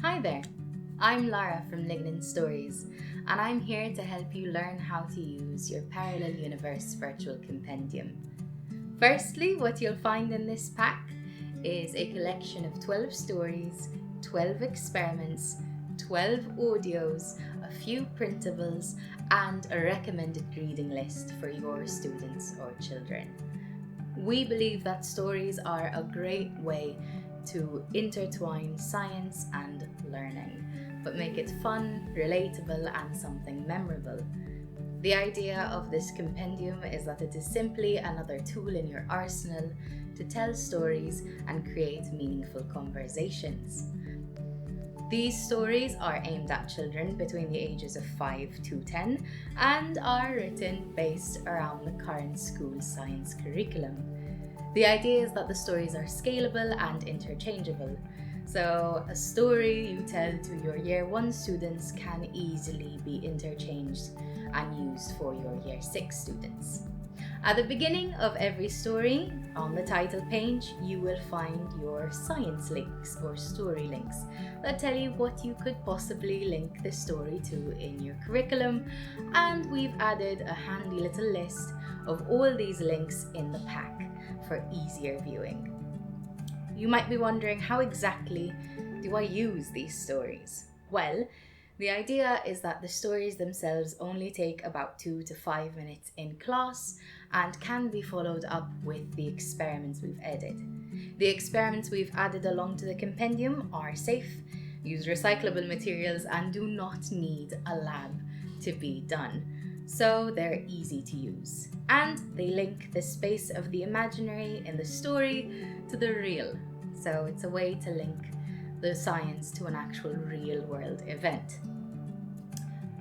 Hi there, I'm Lara from Lignin Stories, and I'm here to help you learn how to use your Parallel Universe virtual compendium. Firstly, what you'll find in this pack is a collection of 12 stories, 12 experiments, 12 audios, a few printables, and a recommended reading list for your students or children. We believe that stories are a great way to intertwine science and learning, but make it fun, relatable, and something memorable. The idea of this compendium is that it is simply another tool in your arsenal to tell stories and create meaningful conversations. These stories are aimed at children between the ages of 5 to 10 and are written based around the current school science curriculum. The idea is that the stories are scalable and interchangeable. So a story you tell to your Year 1 students can easily be interchanged and used for your Year 6 students. At the beginning of every story, on the title page, you will find your science links or story links that tell you what you could possibly link the story to in your curriculum, and we've added a handy little list of all these links in the pack for easier viewing. You might be wondering, how exactly do I use these stories? Well, the idea is that the stories themselves only take about 2 to 5 minutes in class and can be followed up with the experiments we've added. The experiments we've added along to the compendium are safe, use recyclable materials, and do not need a lab to be done. So they're easy to use. And they link the space of the imaginary in the story to the real. So it's a way to link the science to an actual real world event.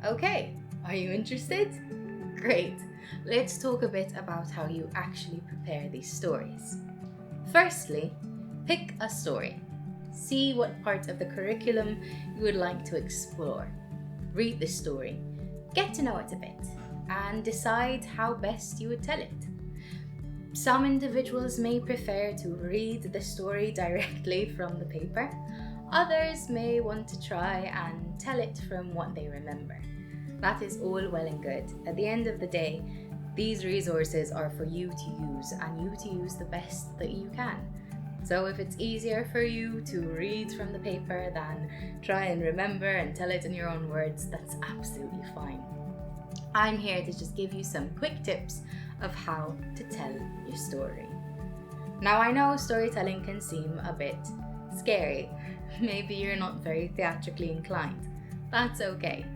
Okay, are you interested? Great. Let's talk a bit about how you actually prepare these stories. Firstly, pick a story. See what part of the curriculum you would like to explore. Read the story, get to know it a bit, and decide how best you would tell it. Some individuals may prefer to read the story directly from the paper. Others may want to try and tell it from what they remember. That is all well and good. At the end of the day, these resources are for you to use and you to use the best that you can. So if it's easier for you to read from the paper than try and remember and tell it in your own words, that's absolutely fine. I'm here to just give you some quick tips of how to tell your story. Now, I know storytelling can seem a bit scary. Maybe you're not very theatrically inclined. That's okay.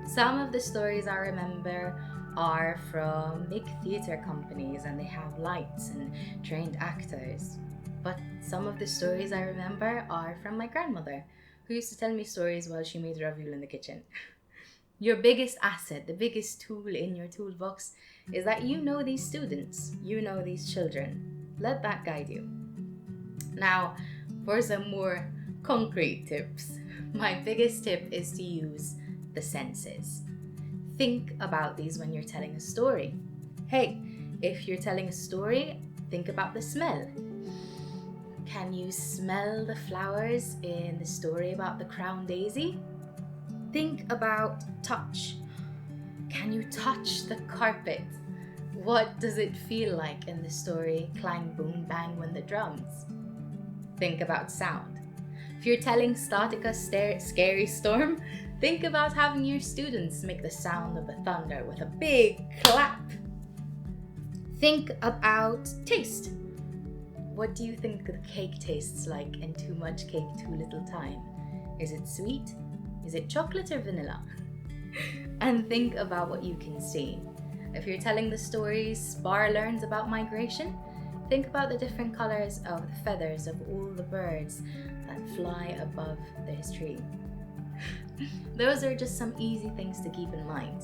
Some of the stories I remember are from big theatre companies and they have lights and trained actors. But some of the stories I remember are from my grandmother, who used to tell me stories while she made ravioli in the kitchen. Your biggest asset, the biggest tool in your toolbox, is that you know these students, you know these children. Let that guide you. Now, for some more concrete tips, my biggest tip is to use the senses. Think about these when you're telling a story. Hey, if you're telling a story, think about the smell. Can you smell the flowers in the story about the crown daisy? Think about touch. Can you touch the carpet? What does it feel like in the story Clang Boom Bang when the drums? Think about sound. If you're telling Statica Scary Storm, think about having your students make the sound of the thunder with a big clap. Think about taste. What do you think the cake tastes like in Too Much Cake, Too Little Time? Is it sweet? Is it chocolate or vanilla? And think about what you can see. If you're telling the story Spar Learns About Migration, think about the different colors of the feathers of all the birds that fly above this tree. Those are just some easy things to keep in mind.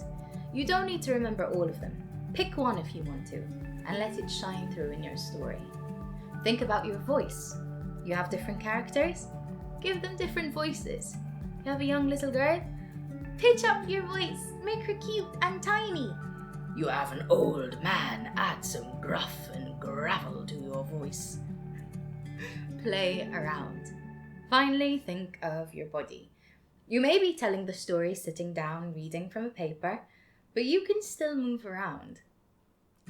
You don't need to remember all of them. Pick one if you want to, and let it shine through in your story. Think about your voice. You have different characters? Give them different voices. You have a young little girl? Pitch up your voice, make her cute and tiny. You have an old man, add some gruff and gravel to your voice. Play around. Finally, think of your body. You may be telling the story sitting down reading from a paper, but you can still move around.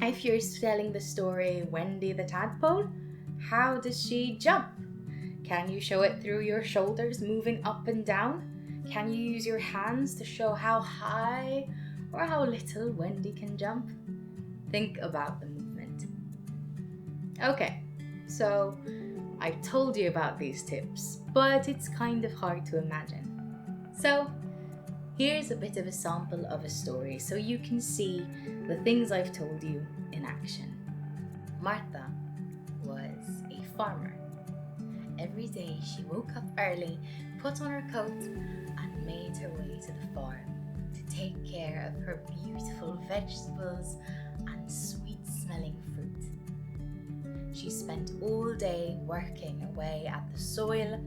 If you're telling the story Wendy the Tadpole, how does she jump? Can you show it through your shoulders moving up and down? Can you use your hands to show how high or how little Wendy can jump? Think about the movement. Okay, so I've told you about these tips, but it's kind of hard to imagine. So here's a bit of a sample of a story so you can see the things I've told you in action. Martha was a farmer. Every day she woke up early, put on her coat, and made her way to the farm to take care of her beautiful vegetables and sweet-smelling fruit. She spent all day working away at the soil,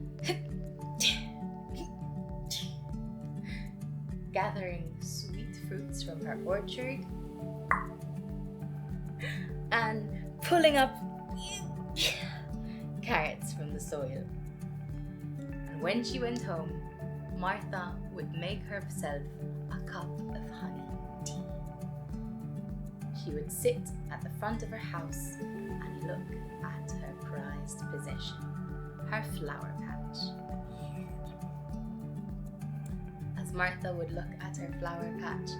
gathering sweet fruits from her orchard, and pulling up carrots from the soil. And when she went home, Martha would make herself a cup of honey tea. She would sit at the front of her house and look at her prized possession, her flower patch. As Martha would look at her flower patch,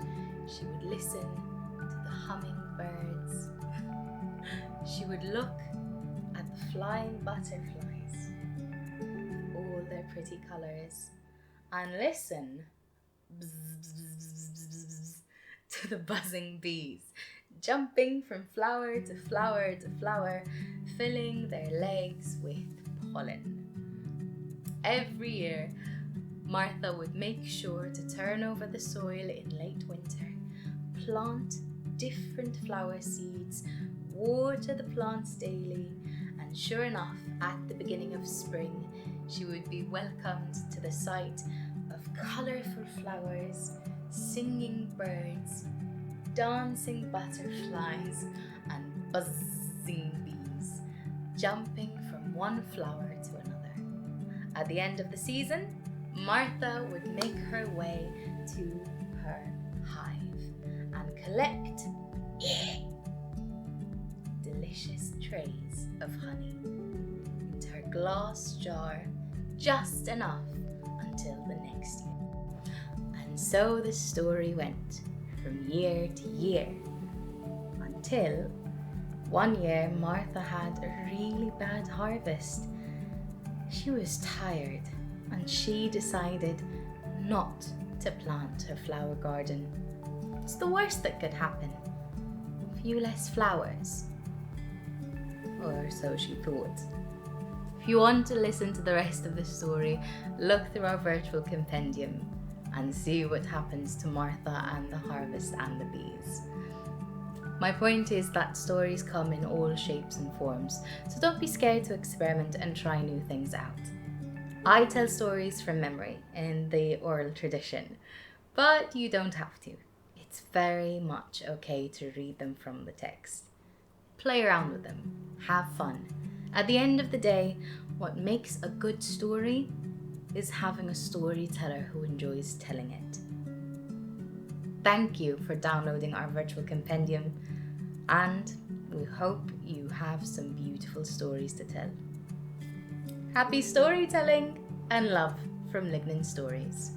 she would listen to the hummingbirds. She would look at the flying butterflies, all their pretty colours, and listen to the buzzing bees, jumping from flower to flower to flower, filling their legs with pollen. Every year, Martha would make sure to turn over the soil in late winter, plant different flower seeds, water the plants daily, and sure enough, at the beginning of spring, she would be welcomed to the sight of colourful flowers, singing birds, dancing butterflies, and buzzing bees, jumping from one flower to another. At the end of the season, Martha would make her way to her hive and collect delicious trays of honey into her glass jar, just enough until the next year. And so the story went from year to year until one year Martha had a really bad harvest. She was tired and she decided not to plant her flower garden. It's the worst that could happen. A few less flowers. Or so she thought. If you want to listen to the rest of the story, look through our virtual compendium and see what happens to Martha and the harvest and the bees. My point is that stories come in all shapes and forms, so don't be scared to experiment and try new things out. I tell stories from memory in the oral tradition, but you don't have to. It's very much okay to read them from the text. Play around with them, have fun. At the end of the day, what makes a good story is having a storyteller who enjoys telling it. Thank you for downloading our virtual compendium, and we hope you have some beautiful stories to tell. Happy storytelling and love from Lignin Stories.